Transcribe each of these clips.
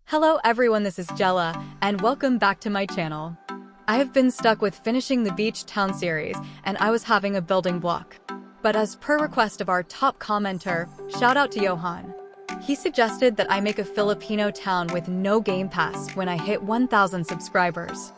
Hello everyone, this is Jella, and welcome back to my channel. I have been stuck with finishing the Beach Town series, and I was having a building block. But as per request of our top commenter, shout out to Johan. He suggested that I make a Filipino town with no Game Pass when I hit 1,000 subscribers.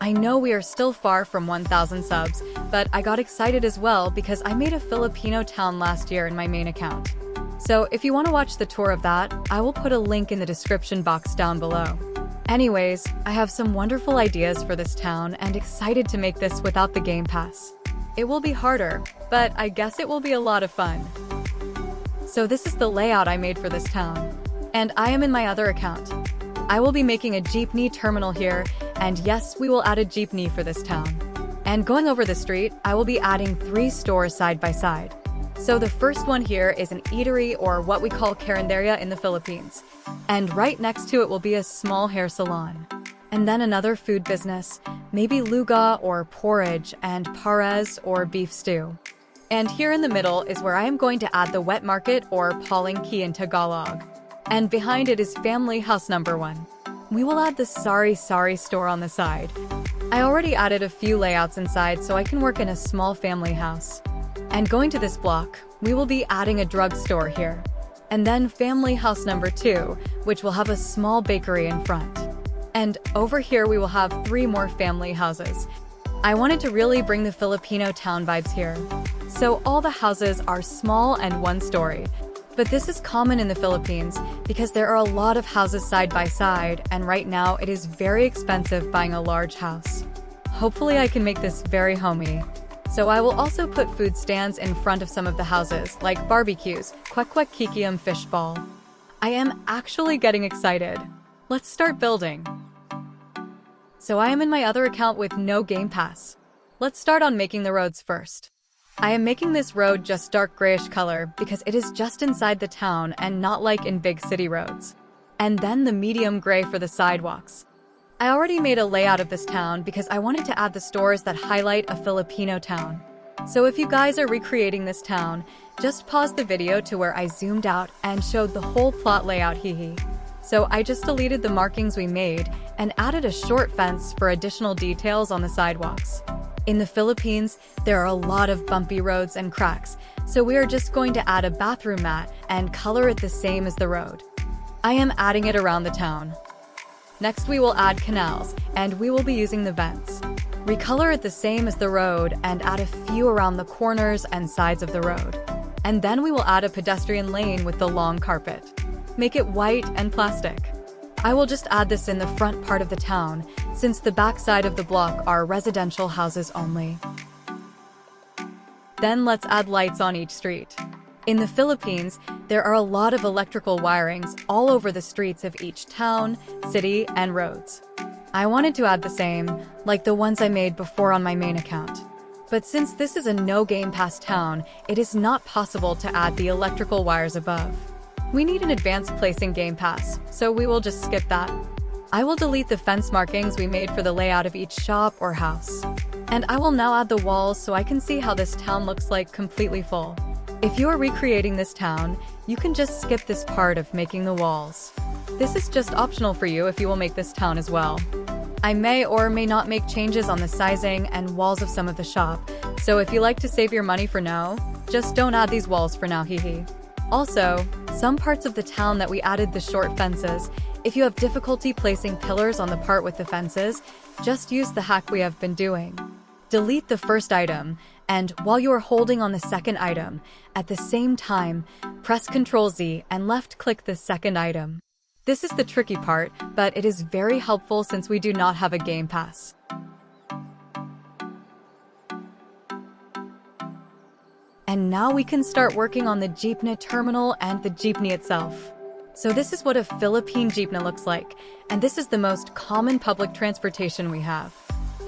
I know we are still far from 1,000 subs, but I got excited as well because I made a Filipino town last year in my main account. So if you want to watch the tour of that, I will put a link in the description box down below. Anyways, I have some wonderful ideas for this town and excited to make this without the Game Pass. It will be harder, but I guess it will be a lot of fun. So this is the layout I made for this town. And I am in my other account. I will be making a Jeepney terminal here, and yes, we will add a Jeepney for this town. And going over the street, I will be adding 3 stores side by side. So the first one here is an eatery, or what we call carinderia in the Philippines. And right next to it will be a small hair salon. And then another food business, maybe luga or porridge, and pares or beef stew. And here in the middle is where I am going to add the wet market, or palengke in Tagalog. And behind it is family house number 1. We will add the Sari Sari store on the side. I already added a few layouts inside so I can work in a small family house. And going to this block, we will be adding a drugstore here. And then family house number 2, which will have a small bakery in front. And over here we will have 3 more family houses. I wanted to really bring the Filipino town vibes here. So all the houses are small and 1-story. But this is common in the Philippines because there are a lot of houses side by side, and right now it is very expensive buying a large house. Hopefully I can make this very homey. So I will also put food stands in front of some of the houses, like barbecues, kwek-kwek kikiam fish ball. I am actually getting excited. Let's start building. So I am in my other account with no Game Pass. Let's start on making the roads first. I am making this road just dark grayish color because it is just inside the town and not like in big city roads. And then the medium gray for the sidewalks. I already made a layout of this town because I wanted to add the stores that highlight a Filipino town. So if you guys are recreating this town, just pause the video to where I zoomed out and showed the whole plot layout, hehe. So I just deleted the markings we made and added a short fence for additional details on the sidewalks. In the Philippines, there are a lot of bumpy roads and cracks, so we are just going to add a bathroom mat and color it the same as the road. I am adding it around the town. Next we will add canals, and we will be using the vents. Recolor it the same as the road and add a few around the corners and sides of the road. And then we will add a pedestrian lane with the long carpet. Make it white and plastic. I will just add this in the front part of the town, since the back side of the block are residential houses only. Then let's add lights on each street. In the Philippines, there are a lot of electrical wirings all over the streets of each town, city, and roads. I wanted to add the same, like the ones I made before on my main account. But since this is a no Game Pass town, it is not possible to add the electrical wires above. We need an advanced place in Game Pass, so we will just skip that. I will delete the fence markings we made for the layout of each shop or house. And I will now add the walls so I can see how this town looks like completely full. If you are recreating this town, you can just skip this part of making the walls. This is just optional for you if you will make this town as well. I may or may not make changes on the sizing and walls of some of the shop, so if you like to save your money for now, just don't add these walls for now, hehe. Also, some parts of the town that we added the short fences, if you have difficulty placing pillars on the part with the fences, just use the hack we have been doing. Delete the first item, and while you are holding on the second item, at the same time, press Ctrl Z and left-click the second item. This is the tricky part, but it is very helpful since we do not have a Game Pass. And now we can start working on the Jeepney terminal and the Jeepney itself. So this is what a Philippine Jeepney looks like, and this is the most common public transportation we have.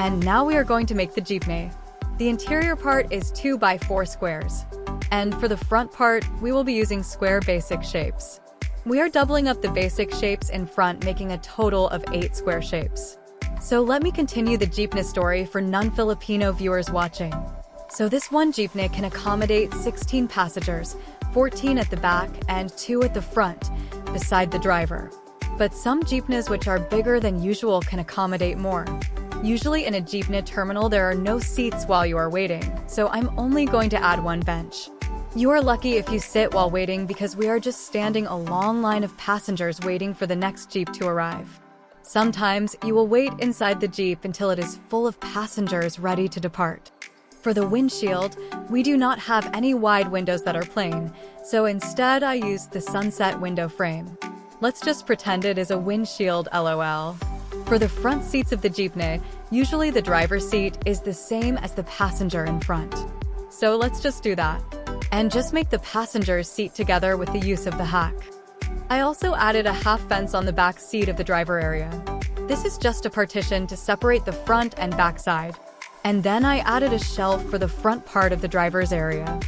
And now we are going to make the Jeepney. The interior part is 2 by 4 squares. And for the front part, we will be using square basic shapes. We are doubling up the basic shapes in front, making a total of 8 square shapes. So let me continue the Jeepney story for non-Filipino viewers watching. So this one Jeepney can accommodate 16 passengers, 14 at the back and 2 at the front, beside the driver. but some jeepneys which are bigger than usual can accommodate more. Usually in a jeepney terminal there are no seats while you are waiting, so I'm only going to add one bench. You are lucky if you sit while waiting because we are just standing a long line of passengers waiting for the next jeep to arrive. Sometimes you will wait inside the jeep until it is full of passengers ready to depart. For the windshield, we do not have any wide windows that are plain, so instead I used the sunset window frame. Let's just pretend it is a windshield LOL. For the front seats of the jeepney, usually the driver's seat is the same as the passenger in front. So let's just do that. And just make the passenger's seat together with the use of the hack. I also added a half fence on the back seat of the driver area. This is just a partition to separate the front and back side. And then I added a shelf for the front part of the driver's area.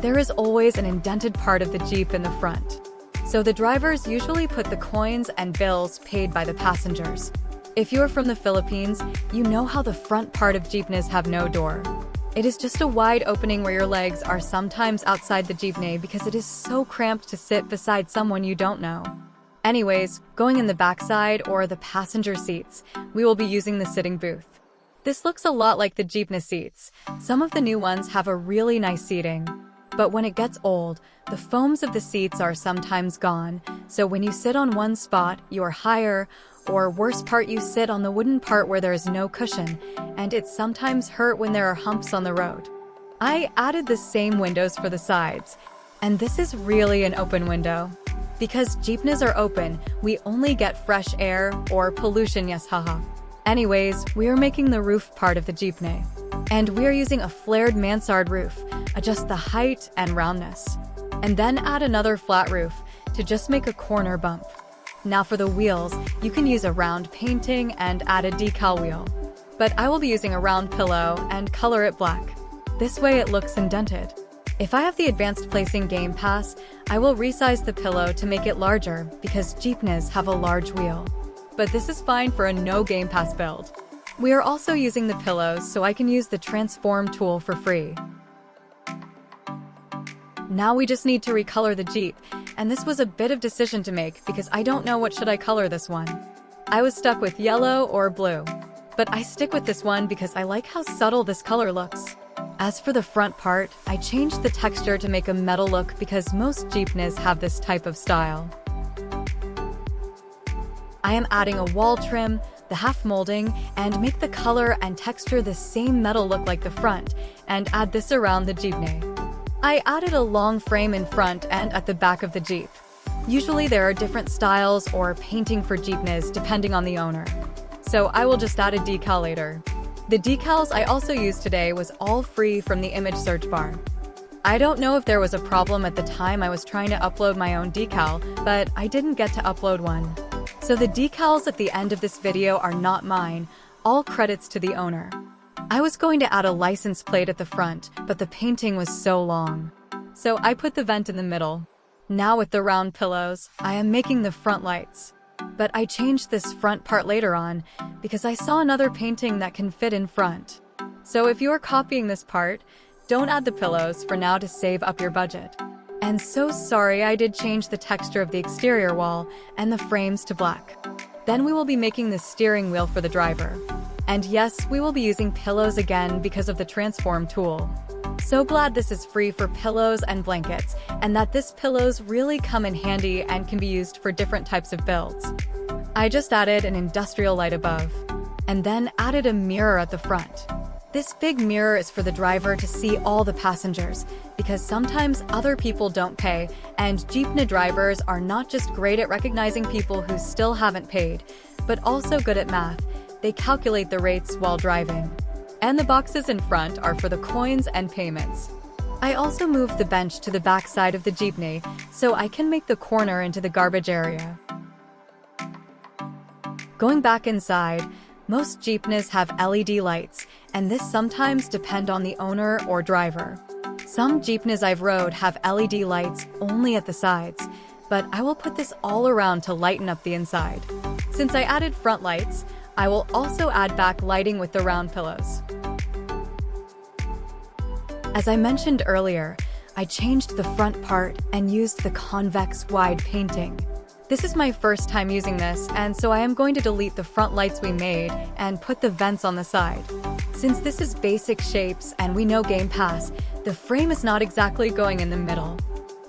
There is always an indented part of the Jeep in the front. So the drivers usually put the coins and bills paid by the passengers. If you are from the Philippines, you know how the front part of jeepneys have no door. It is just a wide opening where your legs are sometimes outside the jeepney because it is so cramped to sit beside someone you don't know. Anyways, going in the backside or the passenger seats, we will be using the sitting booth. This looks a lot like the jeepney seats. Some of the new ones have a really nice seating. But when it gets old, the foams of the seats are sometimes gone, so when you sit on one spot, you are higher, or worst part, you sit on the wooden part where there is no cushion, and it sometimes hurt when there are humps on the road. I added the same windows for the sides, and this is really an open window. Because jeepneys are open, we only get fresh air or pollution, yes haha. Anyways, we are making the roof part of the jeepney. And we are using a flared mansard roof, adjust the height and roundness. And then add another flat roof to just make a corner bump. Now for the wheels, you can use a round painting and add a decal wheel. But I will be using a round pillow and color it black. This way it looks indented. If I have the advanced placing Game Pass, I will resize the pillow to make it larger because jeepneys have a large wheel. But this is fine for a No Gamepass build. We are also using the pillows so I can use the transform tool for free. Now we just need to recolor the Jeep, and this was a bit of decision to make because I don't know what should I color this one. I was stuck with yellow or blue, but I stick with this one because I like how subtle this color looks. As for the front part, I changed the texture to make a metal look because most jeepneys have this type of style. I am adding a wall trim, the half molding, and make the color and texture the same metal look like the front, and add this around the jeepney. I added a long frame in front and at the back of the Jeep. Usually there are different styles or painting for jeepneys depending on the owner. So I will just add a decal later. The decals I also used today was all free from the image search bar. I don't know if there was a problem at the time I was trying to upload my own decal, but I didn't get to upload one. So the decals at the end of this video are not mine, all credits to the owner. I was going to add a license plate at the front, but the painting was so long. So I put the vent in the middle. Now with the round pillows, I am making the front lights. But I changed this front part later on because I saw another painting that can fit in front. So if you are copying this part, don't add the pillows for now to save up your budget. And so sorry I did change the texture of the exterior wall and the frames to black. Then we will be making the steering wheel for the driver. And yes, we will be using pillows again because of the transform tool. So glad this is free for pillows and blankets, and that this pillows really come in handy and can be used for different types of builds. I just added an industrial light above, and then added a mirror at the front. This big mirror is for the driver to see all the passengers, because sometimes other people don't pay, and jeepney drivers are not just great at recognizing people who still haven't paid, but also good at math. They calculate the rates while driving. And the boxes in front are for the coins and payments. I also moved the bench to the back side of the jeepney so I can make the corner into the garbage area. Going back inside, most jeepneys have LED lights, and this sometimes depends on the owner or driver. Some jeepneys I've rode have LED lights only at the sides, but I will put this all around to lighten up the inside. Since I added front lights, I will also add back lighting with the round pillows. As I mentioned earlier, I changed the front part and used the convex wide painting. This is my first time using this, and so I am going to delete the front lights we made and put the vents on the side. Since this is basic shapes and we know Game Pass, the frame is not exactly going in the middle.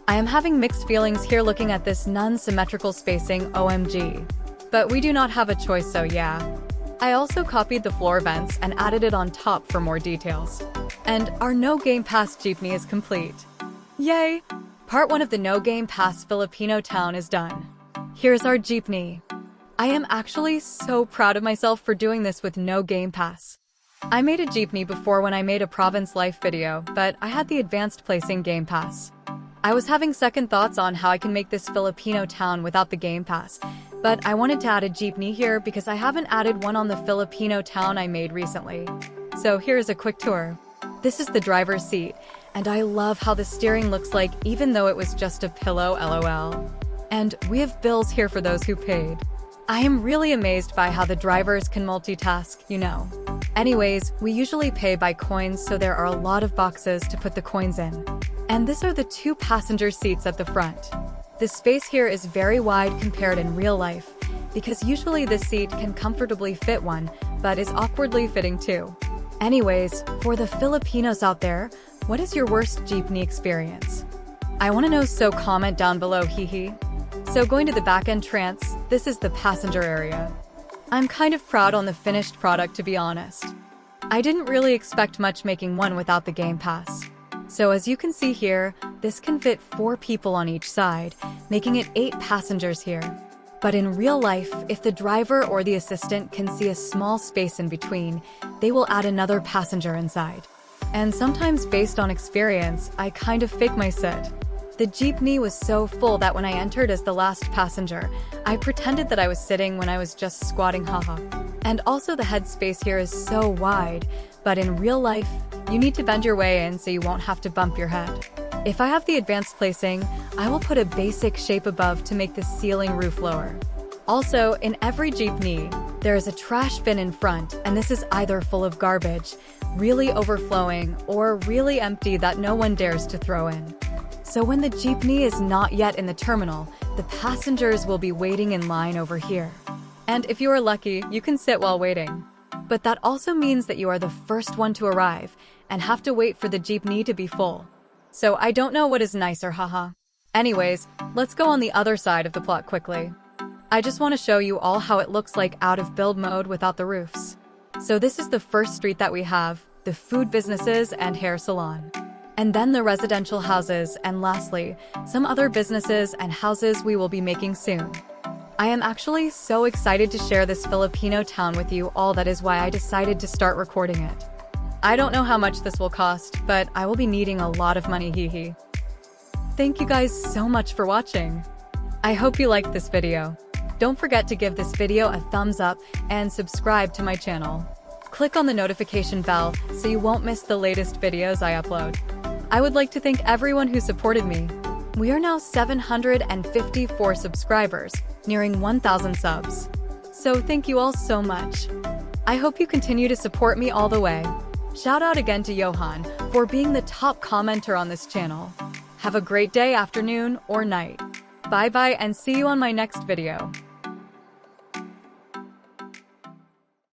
I am having mixed feelings here looking at this non-symmetrical spacing, OMG. But we do not have a choice, so yeah. I also copied the floor vents and added it on top for more details. And our No Gamepass Jeepney is complete. Yay! Part 1 of the No Gamepass Filipino Town is done. Here's our Jeepney. I am actually so proud of myself for doing this with No Gamepass. I made a Jeepney before when I made a Province Life video, but I had the advanced placing Game Pass. I was having second thoughts on how I can make this Filipino town without the Game Pass, but I wanted to add a Jeepney here because I haven't added one on the Filipino town I made recently. So here's a quick tour. This is the driver's seat, and I love how the steering looks like even though it was just a pillow, LOL. And we have bills here for those who paid. I am really amazed by how the drivers can multitask, you know. Anyways, we usually pay by coins, so there are a lot of boxes to put the coins in. And these are the 2 passenger seats at the front. The space here is very wide compared in real life, because usually this seat can comfortably fit one, but is awkwardly fitting too. Anyways, for the Filipinos out there, what is your worst Jeepney experience? I want to know, so comment down below, hehe. So going to the back entrance, this is the passenger area. I'm kind of proud on the finished product, to be honest. I didn't really expect much making one without the Game Pass. So as you can see here, this can fit 4 people on each side, making it 8 passengers here. But in real life, if the driver or the assistant can see a small space in between, they will add another passenger inside. And sometimes based on experience, I kind of fake my sit. The Jeepney was so full that when I entered as the last passenger, I pretended that I was sitting when I was just squatting, haha. And also the headspace here is so wide, but in real life, you need to bend your way in so you won't have to bump your head. If I have the advanced placing, I will put a basic shape above to make the ceiling roof lower. Also, in every Jeepney, there is a trash bin in front, and this is either full of garbage, really overflowing, or really empty that no one dares to throw in. So when the Jeepney is not yet in the terminal, the passengers will be waiting in line over here. And if you are lucky, you can sit while waiting. But that also means that you are the first one to arrive and have to wait for the Jeepney to be full. So I don't know what is nicer, haha. Anyways, let's go on the other side of the plot quickly. I just want to show you all how it looks like out of build mode without the roofs. So this is the first street that we have, the food businesses and hair salon. And then the residential houses, and lastly, some other businesses and houses we will be making soon. I am actually so excited to share this Filipino town with you all, that is why I decided to start recording it. I don't know how much this will cost, but I will be needing a lot of money, hehe. Thank you guys so much for watching. I hope you liked this video. Don't forget to give this video a thumbs up and subscribe to my channel. Click on the notification bell so you won't miss the latest videos I upload. I would like to thank everyone who supported me. We are now 754 subscribers, nearing 1,000 subs. So thank you all so much. I hope you continue to support me all the way. Shout out again to Johan for being the top commenter on this channel. Have a great day, afternoon, or night. Bye bye, and see you on my next video.